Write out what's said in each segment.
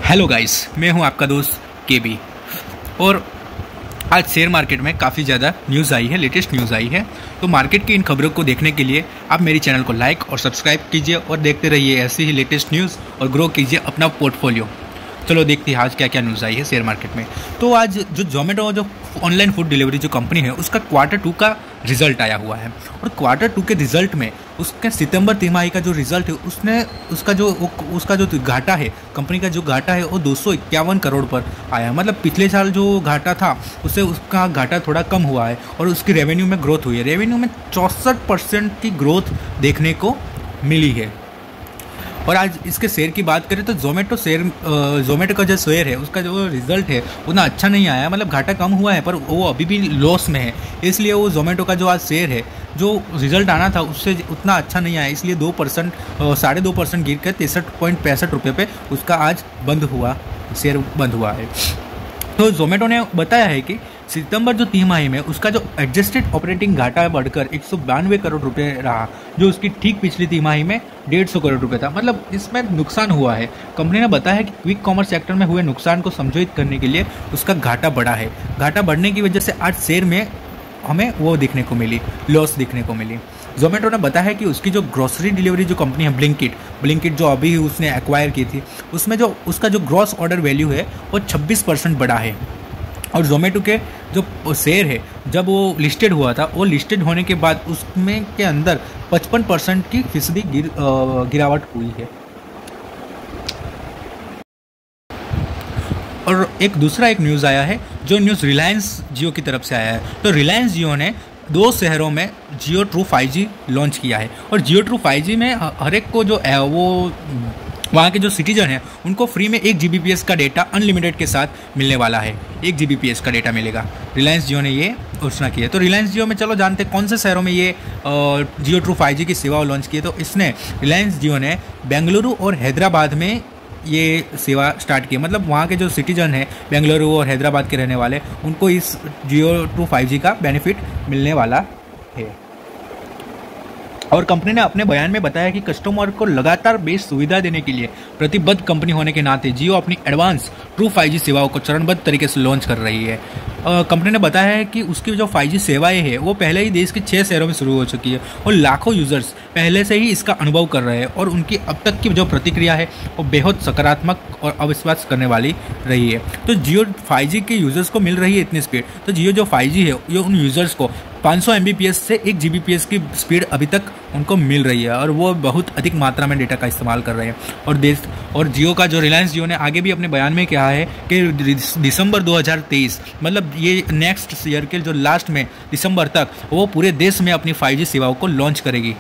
Hello guys, मैं हूं आपका दोस्त केबी। और आज शेयर मार्केट में काफ़ी ज़्यादा न्यूज़ आई है, लेटेस्ट न्यूज़ आई है। तो मार्केट की इन खबरों को देखने के लिए आप मेरी चैनल को लाइक और सब्सक्राइब कीजिए और देखते रहिए ऐसी ही लेटेस्ट न्यूज़ और ग्रो कीजिए अपना पोर्टफोलियो। चलो देखते हैं आज क्या क्या न्यूज़ आई है शेयर मार्केट में। तो आज जो जोमेटो जो ऑनलाइन फूड डिलीवरी जो कंपनी है उसका Q2 का रिजल्ट आया हुआ है। और Q2 के रिजल्ट में उसके सितंबर तिमाही का जो रिजल्ट है उसका जो घाटा है, कंपनी का जो घाटा है वो 251 करोड़ पर आया। मतलब पिछले साल जो घाटा था उससे उसका घाटा थोड़ा कम हुआ है और उसकी रेवेन्यू में ग्रोथ हुई है। रेवेन्यू में 64% की ग्रोथ देखने को मिली है। और आज इसके शेयर की बात करें तो जोमेटो का जो शेयर है उसका जो रिजल्ट है उतना अच्छा नहीं आया। मतलब घाटा कम हुआ है पर वो अभी भी लॉस में है, इसलिए वो जोमेटो का जो आज शेयर है जो रिजल्ट आना था उससे उतना अच्छा नहीं आया, इसलिए 2.5% गिर कर 63.65 रुपये पे उसका आज शेयर बंद हुआ है। तो जोमेटो ने बताया है कि सितंबर जो तिमाही में उसका जो एडजस्टेड ऑपरेटिंग घाटा बढ़कर 192 करोड़ रुपए रहा, जो उसकी ठीक पिछली तिमाही में 150 करोड़ रुपए था। मतलब इसमें नुकसान हुआ है। कंपनी ने बताया है कि क्विक कॉमर्स सेक्टर में हुए नुकसान को समझौता करने के लिए उसका घाटा बढ़ा है। घाटा बढ़ने की वजह से आज शेयर में हमें वो दिखने को मिली, लॉस दिखने को मिली। जोमेटो ने बताया है कि उसकी जो ग्रोसरी डिलीवरी जो कंपनी है ब्लिंकिट जो अभी उसने एक्वायर की थी, उसमें जो उसका जो ग्रॉस ऑर्डर वैल्यू है वो 26% बढ़ा है। और जोमेटो के जो शेयर है जब वो लिस्टेड हुआ था, वो लिस्टेड होने के बाद उसमें के अंदर 55% की फीसदी गिरावट हुई है। और एक न्यूज़ आया है, जो न्यूज़ रिलायंस जियो की तरफ से आया है। तो रिलायंस जियो ने 2 शहरों में जियो ट्रू 5G लॉन्च किया है। और जियो ट्रू 5G में हर एक को जो है वो वहाँ के जो सिटीजन हैं उनको फ्री में 1 Gbps का डेटा अनलिमिटेड के साथ मिलने वाला है। 1 Gbps का डेटा मिलेगा। रिलायंस जियो ने ये घोषणा की है। तो रिलायंस जियो में चलो जानते हैं कौन से शहरों में ये जियो ट्रू 5G की सेवा लॉन्च की है। तो इसने रिलायंस जियो ने बेंगलुरु और हैदराबाद में ये सेवा स्टार्ट की है। मतलब वहाँ के जो सिटीजन हैं बेंगलुरु और हैदराबाद के रहने वाले, उनको इस जियो ट्रू 5G का बेनिफिट मिलने वाला है। और कंपनी ने अपने बयान में बताया कि कस्टमर को लगातार बेस्ट सुविधा देने के लिए प्रतिबद्ध कंपनी होने के नाते जियो अपनी एडवांस ट्रू 5G सेवाओं को चरणबद्ध तरीके से लॉन्च कर रही है। कंपनी ने बताया है कि उसकी जो 5G सेवाएं हैं वो पहले ही देश के 6 शहरों में शुरू हो चुकी है और लाखों यूजर्स पहले से ही इसका अनुभव कर रहे हैं। और उनकी अब तक की जो प्रतिक्रिया है वो बेहद सकारात्मक और अविश्वास करने वाली रही है। तो जियो 5G के यूजर्स को मिल रही है इतनी स्पीड, तो जियो जो 5G है ये उन यूजर्स को 500 Mbps से 1 Gbps की स्पीड अभी तक उनको मिल रही है और वो बहुत अधिक मात्रा में डेटा का इस्तेमाल कर रहे हैं। और जियो का जो रिलायंस जियो ने आगे भी अपने बयान में कहा है कि दिसंबर 2023 मतलब ये नेक्स्ट ईयर के जो लास्ट में दिसंबर तक वो पूरे देश में अपनी 5G सेवाओं को लॉन्च करेगी।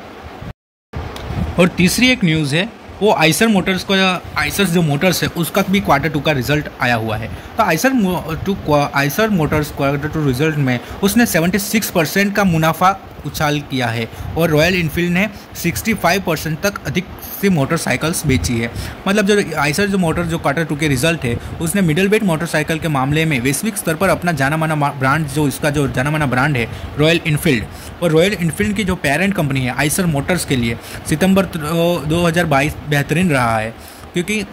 और तीसरी एक न्यूज़ है वो आइसर जो मोटर्स है उसका भी Q2 का रिजल्ट आया हुआ है। तो आइसर मोटर्स Q2 रिजल्ट में उसने 76% का मुनाफा उछाल किया है और रॉयल इनफील्ड ने 65% तक अधिक से मोटरसाइकिल्स बेची है। मतलब जो आइसर जो मोटर जो Q2 के रिजल्ट है उसने मिडल वेट मोटरसाइकिल के मामले में वैश्विक स्तर पर अपना जाना माना ब्रांड जो जाना माना ब्रांड है रॉयल इनफील्ड, और रॉयल इनफील्ड की जो पेरेंट कंपनी है आइसर मोटर्स के लिए सितंबर 2022 बेहतरीन रहा है, क्योंकि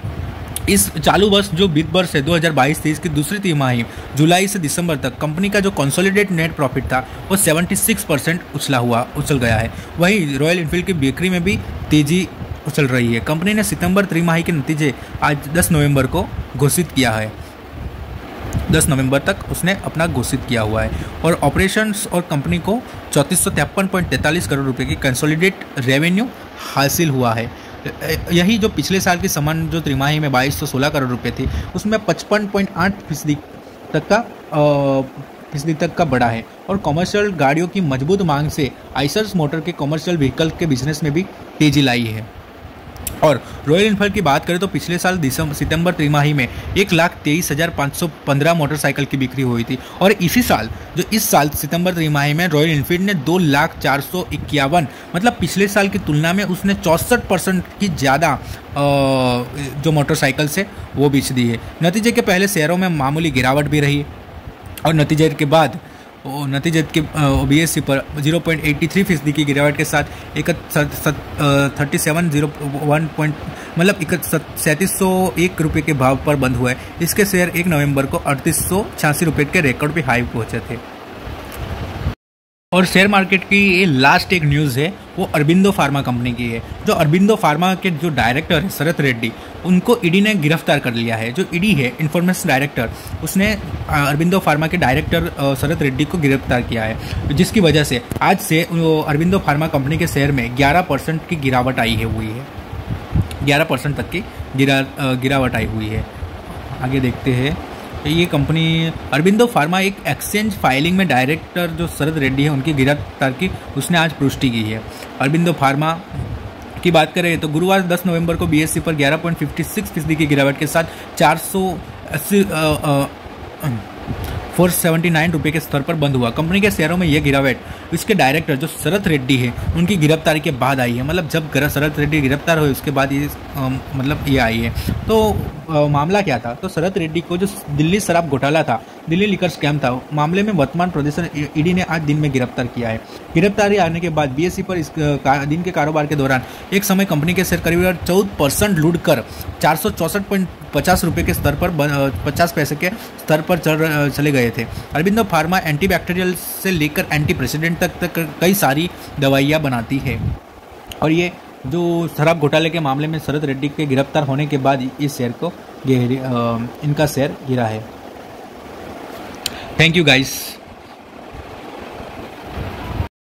इस चालू वर्ष जो वित्त वर्ष है 2022-23 की दूसरी तिमाही जुलाई से दिसंबर तक कंपनी का जो कंसोलिडेटेड नेट प्रॉफिट था वो 76% उछल गया है। वहीं रॉयल इनफील्ड की बिक्री में भी तेजी उछल रही है। कंपनी ने सितंबर तिमाही के नतीजे आज 10 नवंबर को घोषित किया है। 10 नवंबर तक उसने अपना घोषित किया हुआ है। और ऑपरेशंस और कंपनी को 3453.43 करोड़ रुपए की कंसोलिडेट रेवेन्यू हासिल हुआ है। यही जो पिछले साल की समान जो तिमाही में 2216 करोड़ रुपए थी उसमें 55.8% तक का बढ़ा है। और कमर्शियल गाड़ियों की मजबूत मांग से आइसर्स मोटर के कमर्शियल व्हीकल के बिजनेस में भी तेजी लाई है। और रॉयल इनफील्ड की बात करें तो पिछले साल सितंबर तिमाही में 1,23,515 मोटरसाइकिल की बिक्री हुई थी। और इस साल सितंबर तिमाही में रॉयल इनफील्ड ने 2,04,51 मतलब पिछले साल की तुलना में उसने 64% की ज़्यादा जो मोटरसाइकिल से वो बेच दी है। नतीजे के पहले शेयरों में मामूली गिरावट भी रही और नतीजे के बाद नतीजे के BSE पर 0.83% की गिरावट के साथ 3701 पॉइंट मतलब 3701 रुपये के भाव पर बंद हुआ है। इसके शेयर 1 नवंबर को 3886 रुपये के रिकॉर्ड पे हाई पहुंचे थे। और शेयर मार्केट की ये लास्ट एक न्यूज़ है, वो अरबिंदो फार्मा कंपनी की है। जो अरबिंदो फार्मा के जो डायरेक्टर है शरत रेड्डी, उनको ईडी ने गिरफ्तार कर लिया है। जो ईडी है इन्फॉर्मेशन डायरेक्टर, उसने अरबिंदो फार्मा के डायरेक्टर शरत रेड्डी को गिरफ्तार किया है, जिसकी वजह से आज से अरबिंदो फार्मा कंपनी के शेयर में 11% की गिरावट आई हुई है। 11% तक की गिरावट आई हुई है। आगे देखते हैं। ये कंपनी अरबिंदो फार्मा एक एक्सचेंज फाइलिंग में डायरेक्टर जो शरद रेड्डी है उनकी गिरफ्तार की उसने आज पुष्टि की है। अरबिंदो फार्मा की बात करें तो गुरुवार 10 नवंबर को BSE पर 11.56% की गिरावट के साथ 479 रुपये के स्तर पर बंद हुआ। कंपनी के शेयरों में यह गिरावट इसके डायरेक्टर जो शरत रेड्डी है उनकी गिरफ्तारी के बाद आई है। मतलब जब शरत रेड्डी गिरफ्तार हुए उसके बाद ये मतलब ये आई है। तो मामला क्या था, तो शरत रेड्डी को जो दिल्ली शराब घोटाला था, दिल्ली लिकर स्कैम था, मामले में वर्तमान प्रदेश ईडी ने आज दिन में गिरफ्तार किया है। गिरफ्तारी आने के बाद BSE पर इस दिन के कारोबार के दौरान एक समय कंपनी के शेयर करीब 14% लूट कर 464.50 रुपये के स्तर पर 50 पैसे के स्तर पर चले गए थे। अरबिंदो फार्मा एंटीबैक्टीरियल से लेकर एंटीप्रेसिडेंट तक कई सारी दवाइयाँ बनाती है। और ये जो शराब घोटाले के मामले में शरत रेड्डी के गिरफ्तार होने के बाद इस शेयर को इनका शेयर गिरा है। Thank you guys.